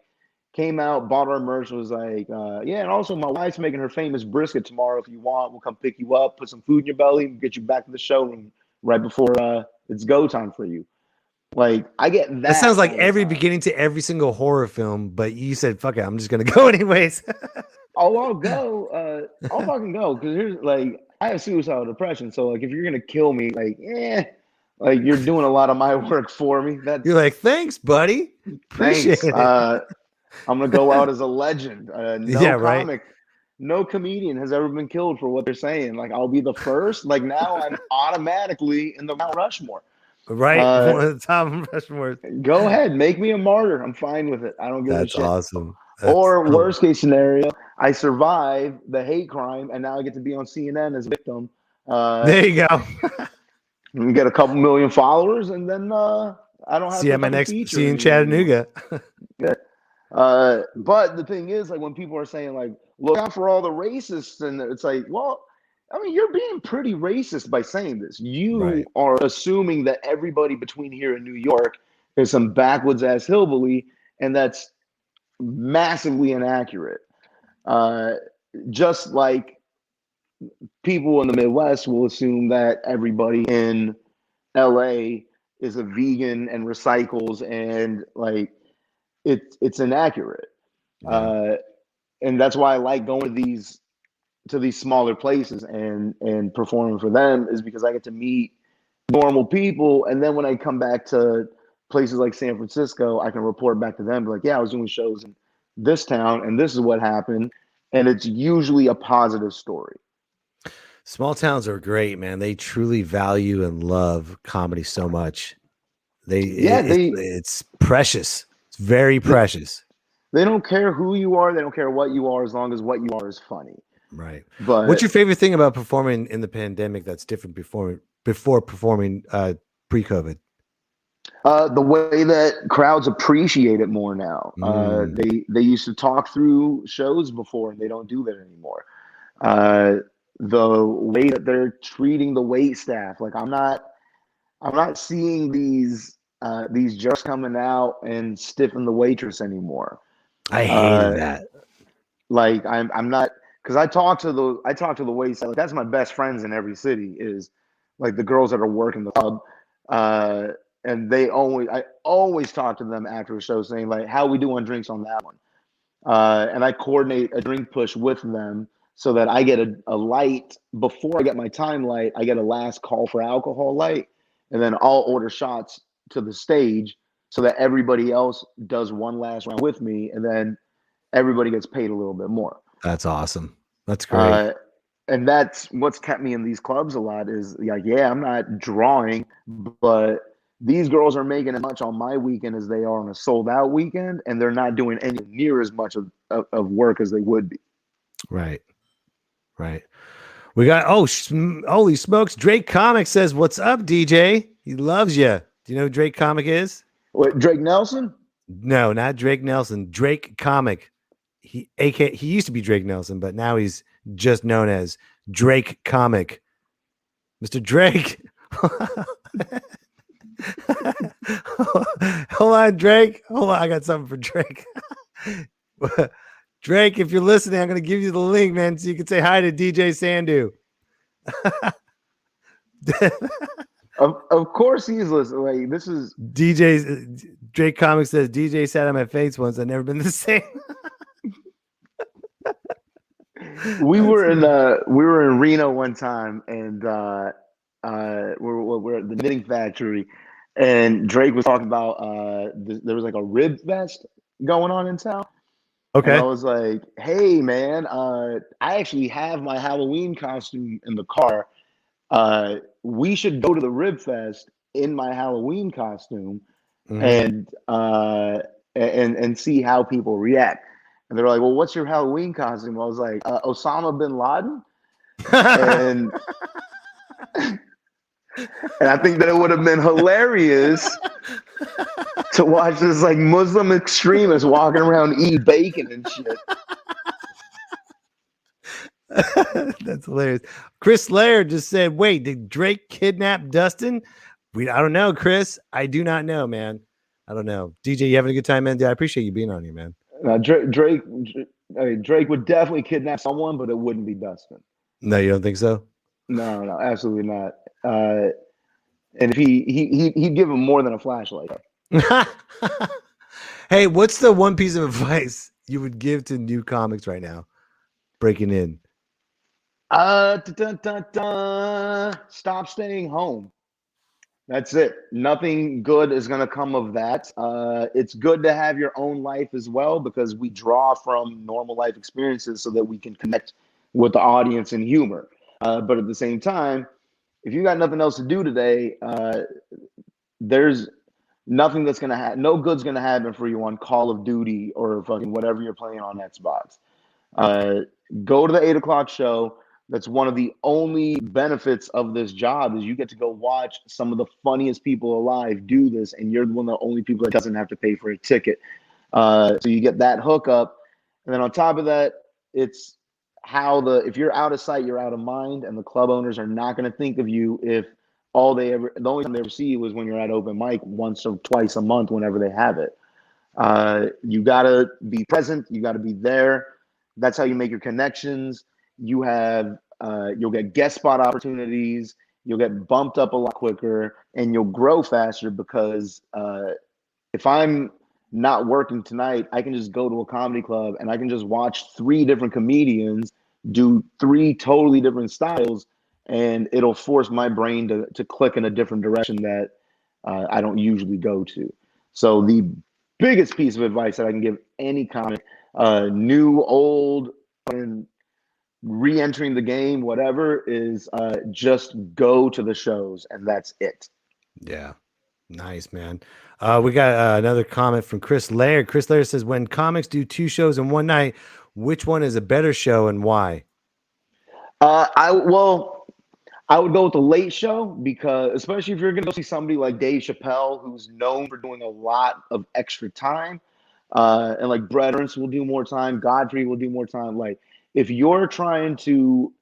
came out, bought our merch, was like, yeah, and also my wife's making her famous brisket tomorrow. If you want, we'll come pick you up, put some food in your belly, and get you back to the showroom right before it's go time for you. Like, I get that. That sounds like every beginning to every single horror film, but you said, fuck it, I'm just going to go anyways. Oh, I'll go. I'll fucking go. Because here's, like, I have suicidal depression. So, like, if you're going to kill me, like, like, you're doing a lot of my work for me. You're like, thanks, buddy. Appreciate it. I'm going to go out as a legend. Right. No comedian has ever been killed for what they're saying. Like, I'll be the first. Like, now I'm automatically in the Mount Rushmore. Right. One of the top Rushmore. Go ahead. Make me a martyr. I'm fine with it. I don't give a shit. That's awesome. Or worst case scenario, I survive the hate crime and now I get to be on CNN as a victim. There you go. And get a couple million followers, and then I don't have to see my next see in Chattanooga. Yeah. But the thing is, like, when people are saying like, look out for all the racists, and it's like, well, I mean, you're being pretty racist by saying this. You are assuming that everybody between here and New York is some backwoods ass hillbilly, and that's massively inaccurate. Just like people in the Midwest will assume that everybody in LA is a vegan and recycles, and like it's inaccurate. And that's why I like going to these smaller places and performing for them, is because I get to meet normal people. And then when I come back to places like San Francisco, I can report back to them, like, yeah, I was doing shows in this town and this is what happened. And it's usually a positive story. Small towns are great, man. They truly value and love comedy so much. It's precious. It's very precious. They don't care who you are. They don't care what you are, as long as what you are is funny. Right. But what's your favorite thing about performing in the pandemic that's different before performing pre-COVID? The way that crowds appreciate it more now. They used to talk through shows before, and they don't do that anymore. The way that they're treating the wait staff, like, I'm not seeing these jerks coming out and stiffing the waitress anymore. I hated that. Like, I'm not, because I talk to the wait staff. Like, that's my best friends in every city, is like the girls that are working the club. And I always talk to them after a show saying, like, how we do on drinks on that one. And I coordinate a drink push with them so that I get a light before I get my time light. I get a last call for alcohol light, and then I'll order shots to the stage so that everybody else does one last round with me, and then everybody gets paid a little bit more. That's awesome. That's great. And that's what's kept me in these clubs a lot, is like, yeah, I'm not drawing, but these girls are making as much on my weekend as they are on a sold out weekend, and they're not doing any near as much of work as they would be. Right. We got, holy smokes, Drake Comic says, what's up, DJ? He loves you. Do you know who Drake Comic is? What, Drake Nelson? No, not Drake Nelson. Drake Comic. He used to be Drake Nelson, but now he's just known as Drake Comic. Mr. Drake. Hold on, Drake. Hold on, I got something for Drake. Drake, if you're listening, I'm going to give you the link, man, so you can say hi to DJ Sandhu. Of course he's listening. Like this is DJ's Drake Comics says DJ sat on my face once. I've never been the same. we were in Reno one time, and we're at the knitting factory, and Drake was talking about there was like a rib fest going on in town. Okay. And I was like, hey man, I actually have my Halloween costume in the car. We should go to the rib fest in my Halloween costume and see how people react. And they're like, well, what's your Halloween costume? I was like, Osama bin Laden. And and I think that it would have been hilarious to watch this like Muslim extremist walking around eating bacon and shit. That's hilarious. Chris Laird just said, wait, did Drake kidnap Dustin? I don't know, Chris. I do not know, man. I don't know. DJ, you having a good time, man? I appreciate you being on here, man. Drake would definitely kidnap someone, but it wouldn't be Dustin. No, you don't think so? No, absolutely not. And if he'd give him more than a flashlight. Hey, what's the one piece of advice you would give to new comics right now breaking in? Stop staying home. That's it. Nothing good is going to come of that. It's good to have your own life as well, because we draw from normal life experiences so that we can connect with the audience in humor. But at the same time, if you got nothing else to do today, there's nothing that's going to happen. No good's going to happen for you on Call of Duty or fucking whatever you're playing on Xbox. Go to the 8 o'clock show. That's one of the only benefits of this job, is you get to go watch some of the funniest people alive do this, and you're one of the only people that doesn't have to pay for a ticket. So you get that hookup, and then on top of that, it's if you're out of sight, you're out of mind, and the club owners are not going to think of you if the only time they ever see you is when you're at open mic once or twice a month, whenever they have it. You got to be present. You got to be there. That's how you make your connections. You have you'll get guest spot opportunities, you'll get bumped up a lot quicker, and you'll grow faster, because if I'm not working tonight, I can just go to a comedy club and I can just watch 3 different comedians do 3 totally different styles, and it'll force my brain to click in a different direction that I don't usually go to. So the biggest piece of advice that I can give any comic, new, old, and re-entering the game, whatever, is just go to the shows, and that's it. Yeah. Nice, man. We got another comment from Chris Laird. Chris Laird says, when comics do 2 shows in one night, which one is a better show and why? I would go with the late show, because especially if you're going to go see somebody like Dave Chappelle, who's known for doing a lot of extra time, and like Brett Ernst will do more time, Godfrey will do more time. Like, if you're trying to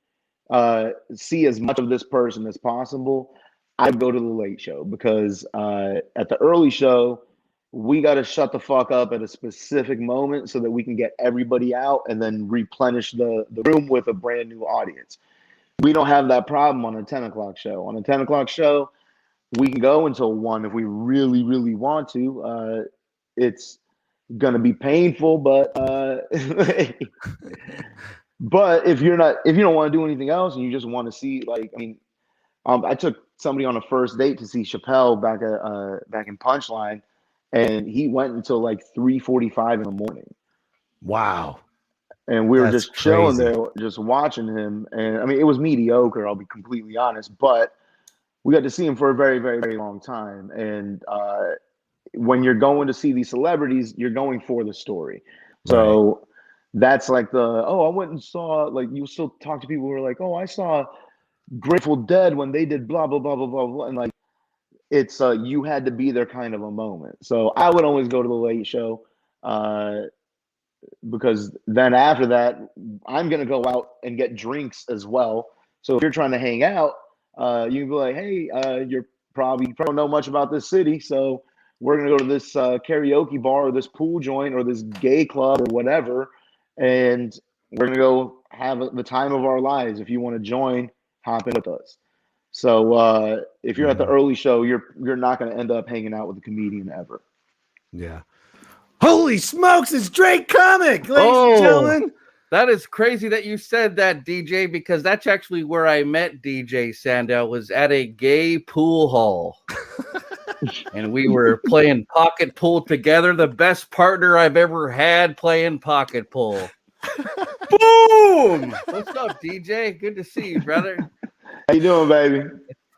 see as much of this person as possible, I'd go to the late show, because at the early show, we got to shut the fuck up at a specific moment so that we can get everybody out and then replenish the room with a brand new audience. We don't have that problem on a 10 o'clock show. On a 10 o'clock show, we can go until 1 if we really, really want to. It's going to be painful, but but if you don't want to do anything else and you just want to see, I took somebody on a first date to see Chappelle back in Punchline, and he went until like 3:45 in the morning. Wow. And we were That's just chilling crazy. there, just watching him. And I mean, it was mediocre, I'll be completely honest, but we got to see him for a very, very, very long time. And when you're going to see these celebrities, you're going for the story. So that's like I went and saw, like, you still talk to people who are like, oh, I saw Grateful Dead when they did blah, blah, blah, blah, blah, blah. And like, it's you had to be there kind of a moment. So I would always go to the late show, because then after that, I'm going to go out and get drinks as well. So if you're trying to hang out, you can be like, hey, you probably don't know much about this city, so we're going to go to this karaoke bar or this pool joint or this gay club or whatever, and we're going to go have the time of our lives. If you want to join, hop in with us. So if you're at the early show, you're not going to end up hanging out with a comedian ever. Yeah. Holy smokes! It's Drake Comic, ladies and gentlemen. That is crazy that you said that, DJ, because that's actually where I met DJ Sandhu, was at a gay pool hall. And we were playing pocket pool together. The best partner I've ever had playing pocket pool. Boom! What's up, DJ? Good to see you, brother. How you doing, baby?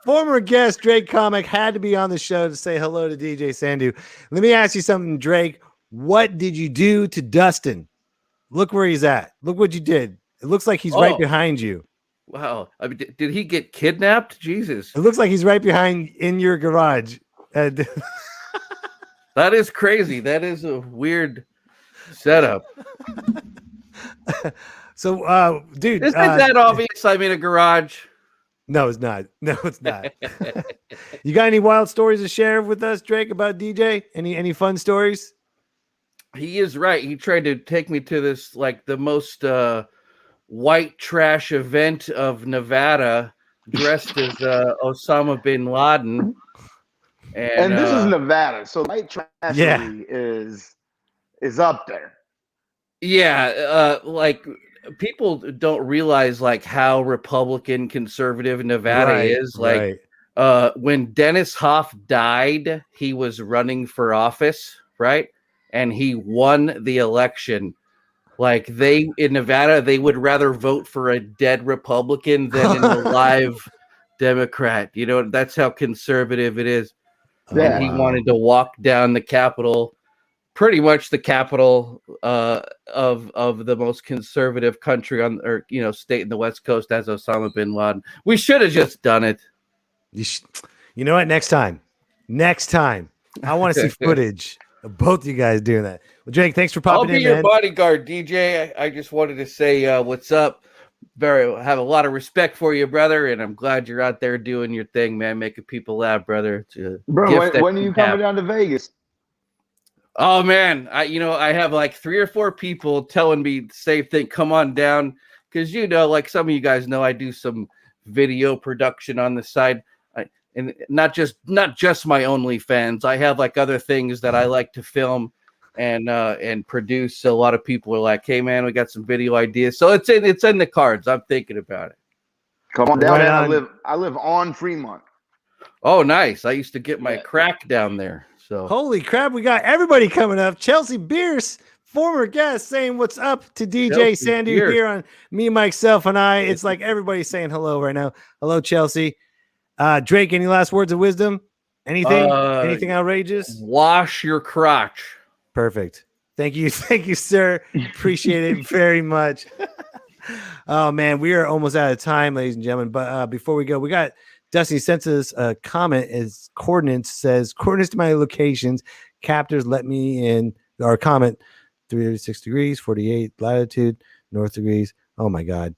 Former guest Drake Comic had to be on the show to say hello to DJ Sandhu. Let me ask you something, Drake. What did you do to Dustin? Look where he's at. Look what you did. It looks like he's right behind you. Wow. I mean, did he get kidnapped? Jesus. It looks like he's right behind in your garage. That is crazy. That is a weird setup. So, dude. Isn't that obvious? I'm in a garage. No, it's not. No, it's not. You got any wild stories to share with us, Drake, about DJ? Any fun stories? He is right. He tried to take me to this, like, the most white trash event of Nevada, dressed as Osama bin Laden. And this is Nevada, so white trashery is up there. Yeah, like, people don't realize, like, how Republican conservative Nevada is. Like, when Dennis Hoff died, he was running for office, right? And he won the election. Like, they in Nevada, they would rather vote for a dead Republican than an alive Democrat. You know, that's how conservative it is. Yeah. And he wanted to walk down the Capitol, pretty much the capital of the most conservative country state in the West Coast, as Osama bin Laden. We should have just done it. You know what? Next time, I want to see footage of both you guys doing that. Well, Drake, thanks for popping in, I'll be your bodyguard, DJ. I just wanted to say what's up. Have a lot of respect for you, brother, and I'm glad you're out there doing your thing, man, making people laugh, brother. Bro, when are you coming down to Vegas? Oh man, I have like 3 or 4 people telling me the same thing. Come on down, because like some of you guys know, I do some video production on the side. And not just my OnlyFans. I have like other things that I like to film and produce. So a lot of people are like, "Hey man, we got some video ideas." So it's in the cards. I'm thinking about it. Come on down. I live on Fremont. Oh, nice. I used to get my crack down there. So holy crap, we got everybody coming up. Chelsea Bierce, former guest, saying what's up to DJ Sandhu here on Me, Myself, and I. It's like everybody's saying hello right now. Hello, Chelsea. Drake, any last words of wisdom? Anything outrageous? Wash your crotch. Perfect. Thank you, sir. Appreciate it very much. Oh man, we are almost out of time, ladies and gentlemen. But before we go, we got Dustin sent us a comment. As coordinates says, coordinates to my locations. Captors let me in. Our comment: 306 degrees, 48 latitude, north degrees. Oh my God.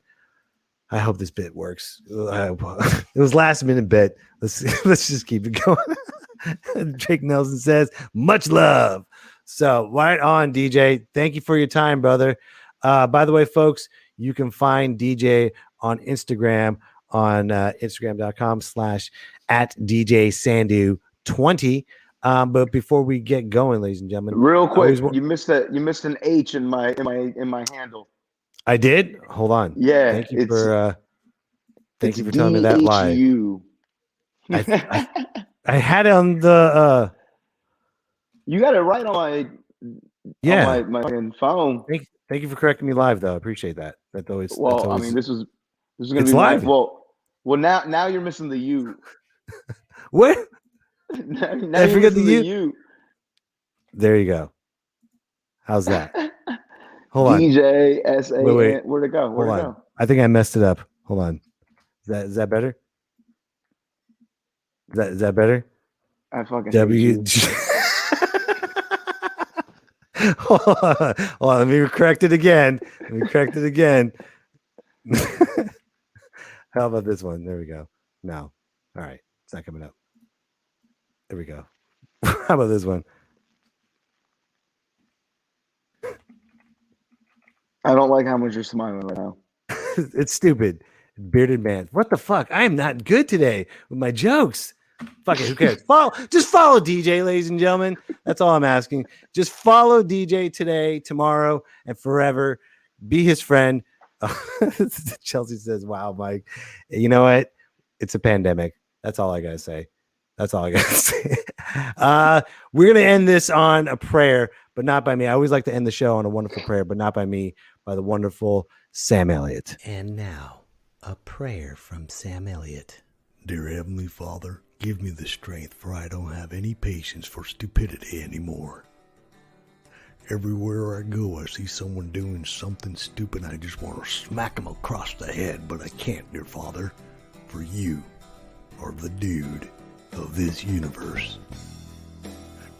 I hope this bit works. It was last minute bit. Let's just keep it going. Drake Nelson says, much love. So right on, DJ. Thank you for your time, brother. By the way, folks, you can find DJ on Instagram on Instagram.com/@DJ Sandhu20. But before we get going, ladies and gentlemen, real quick, you missed an H in my handle. I did. Hold on. Yeah. Thank you for telling me that lie. I had it on the. You got it right on my. Yeah. On my phone. Thank you for correcting me live, though. I appreciate that. That's always. I mean, this is gonna be live. Well, now you're missing the U. What? now I forget the U. There you go. How's that? Hold on. DJ S-A-N. Wait. Where'd it go? Hold on. I think I messed it up. Hold on. Is that better? Is that better? I fucking W. Hold on. Let me correct it again. How about this one? There we go. No. All right. It's not coming up. There we go. How about this one? I don't like how much you're smiling right now. It's stupid. Bearded man. What the fuck? I am not good today with my jokes. Fuck it. Who cares? Just follow DJ, ladies and gentlemen. That's all I'm asking. Just follow DJ today, tomorrow, and forever. Be his friend. Chelsea says, wow, Mike. You know what? It's a pandemic. That's all I got to say. That's all I got to say. We're going to end this on a prayer, but not by me. I always like to end the show on a wonderful prayer, but not by me, by the wonderful Sam Elliott. And now, a prayer from Sam Elliott. Dear Heavenly Father, give me the strength, for I don't have any patience for stupidity anymore. Everywhere I go, I see someone doing something stupid, and I just want to smack them across the head, but I can't, dear Father, for you are the dude of this universe.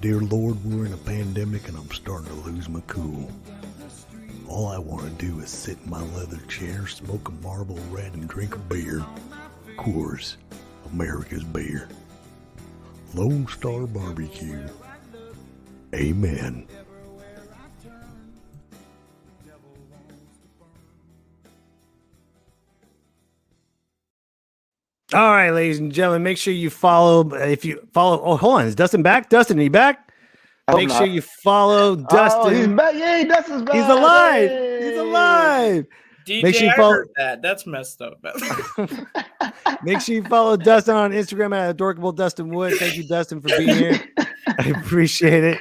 Dear Lord, we're in a pandemic, and I'm starting to lose my cool. All I want to do is sit in my leather chair, smoke a Marlboro Red, and drink a beer. Coors, America's beer. Lone Star Barbecue. Amen. All right, ladies and gentlemen, make sure you follow. If you follow, oh, hold on, is Dustin back? Dustin, are you back? Make sure you follow Dustin. Oh, he's back. Yay, Dustin's back. He's alive. Yay. He's alive. DJ, make sure you I follow. heard that. That's messed up. Make sure you follow Dustin on Instagram at Adorkable Dustin Wood. Thank you, Dustin, for being here. I appreciate it.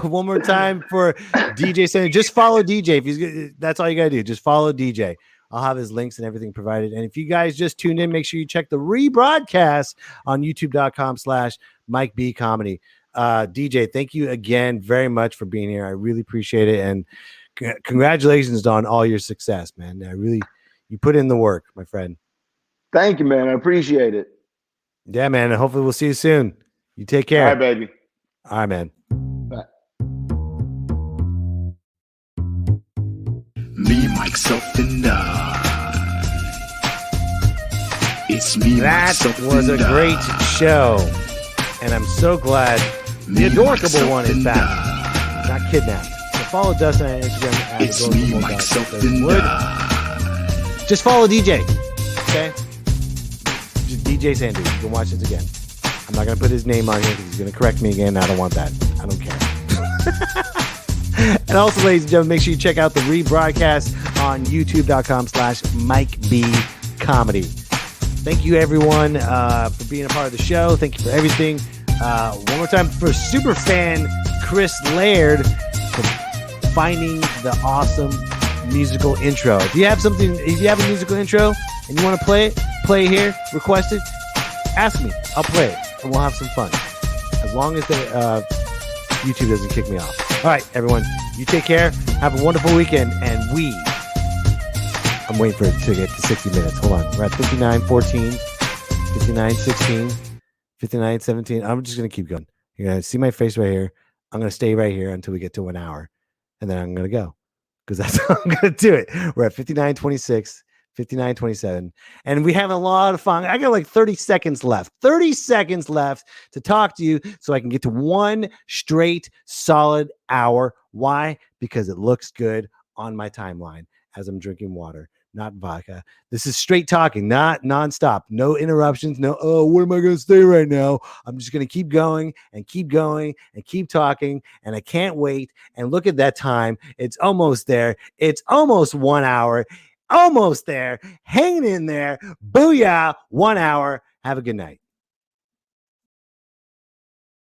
One more time for DJ Sandhu. Just follow DJ. If he's, that's all you gotta do. Just follow DJ. I'll have his links and everything provided. And if you guys just tuned in, make sure you check the rebroadcast on youtube.com/Mike B Comedy. DJ, thank you again very much for being here. I really appreciate it. And congratulations on all your success, man. You put in the work, my friend. Thank you, man. I appreciate it. Yeah, man. And hopefully we'll see you soon. You take care. All right, baby. All right, man. Bye. Me, myself, and I. It's me, that myself, was a and great I. show. And I'm so glad the Adorkable one is back. Not kidnapped. So follow Dustin on Instagram at It's me, myself, and I. Just follow DJ. Okay? Just DJ Sandhu. You can watch this again. I'm not going to put his name on here because he's going to correct me again. I don't want that. I don't care. And also, ladies and gentlemen, make sure you check out the rebroadcast on youtube.com/Mike B Comedy. Thank you, everyone, for being a part of the show. Thank you for everything. One more time for super fan Chris Laird for finding the awesome musical intro. If you have a musical intro and you want to play it here, request it, ask me. I'll play it, and we'll have some fun. As long as YouTube doesn't kick me off. All right, everyone, you take care. Have a wonderful weekend, and I'm waiting for it to get to 60 minutes. Hold on. We're at 59:14, 59:16, 59:17. I'm just going to keep going. You're going to see my face right here. I'm going to stay right here until we get to 1 hour, and then I'm going to go because that's how I'm going to do it. We're at 59:26, 59:27, and we have a lot of fun. I got like 30 seconds left. 30 seconds left to talk to you so I can get to one straight solid hour. Why? Because it looks good on my timeline as I'm drinking water. Not vodka. This is straight talking, not nonstop. No interruptions. No, what am I going to say right now? I'm just going to keep going and keep going and keep talking. And I can't wait. And look at that time. It's almost there. It's almost 1 hour. Almost there. Hanging in there. Booyah. 1 hour. Have a good night.